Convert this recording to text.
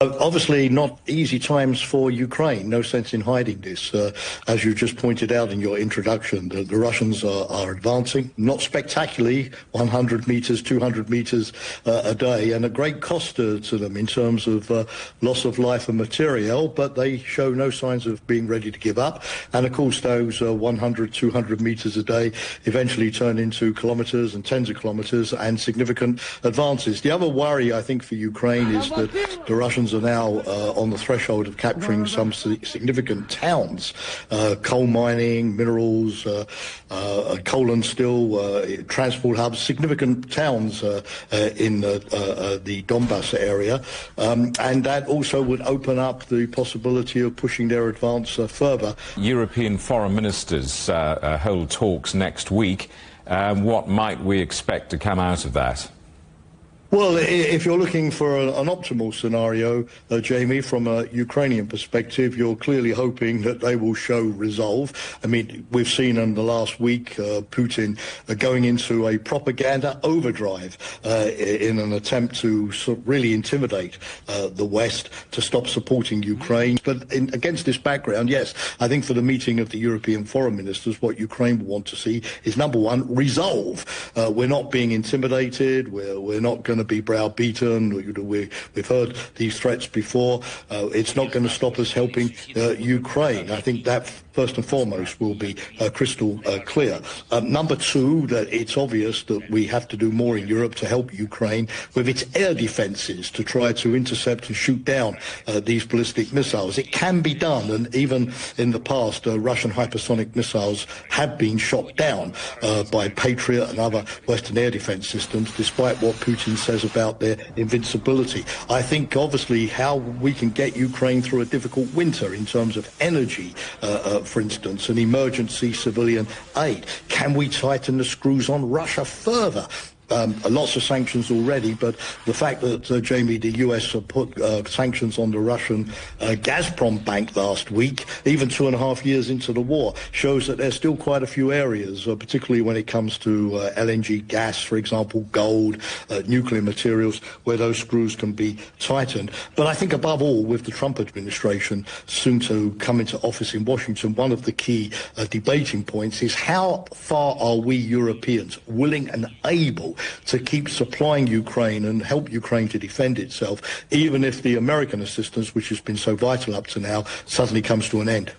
Obviously, not easy times for Ukraine. No sense in hiding this. As you just pointed out in your introduction, the Russians are advancing, not spectacularly, 100 meters, 200 meters a day, and a great cost to them in terms of loss of life and material, but they show no signs of being ready to give up. And of course, those 100, 200 meters a day eventually turn into kilometers and tens of kilometers and significant advances. The other worry, I think, for Ukraine is that the Russians are now on the threshold of capturing some significant towns, coal mining, minerals, coal and steel, transport hubs, significant towns in the Donbass area. And that also would open up the possibility of pushing their advance further. European foreign ministers hold talks next week. What might we expect to come out of that? Well, if you're looking for an optimal scenario, Jamie, from a Ukrainian perspective, you're clearly hoping that they will show resolve. I mean, we've seen in the last week Putin going into a propaganda overdrive in an attempt to really intimidate the West to stop supporting Ukraine. But against this background, yes, I think for the meeting of the European foreign ministers, what Ukraine will want to see is, number one, resolve. We're not being intimidated. We're not going to be browbeaten. We've heard these threats before. It's not going to stop us helping Ukraine. I think that first and foremost will be crystal clear. Number two, that it's obvious that we have to do more in Europe to help Ukraine with its air defenses to try to intercept and shoot down these ballistic missiles. It can be done, and even in the past, Russian hypersonic missiles have been shot down by Patriot and other Western air defense systems, despite what Putin says about their invincibility. I think, obviously, how we can get Ukraine through a difficult winter in terms of energy, for instance, and emergency civilian aid. Can we tighten the screws on Russia further? Lots of sanctions already, but the fact that, Jamie, the US have put sanctions on the Russian Gazprom bank last week, even 2.5 years into the war, shows that there's still quite a few areas, particularly when it comes to LNG gas, for example, gold, nuclear materials, where those screws can be tightened. But I think above all, with the Trump administration soon to come into office in Washington, one of the key debating points is how far are we Europeans willing and able to keep supplying Ukraine and help Ukraine to defend itself, even if the American assistance, which has been so vital up to now, suddenly comes to an end.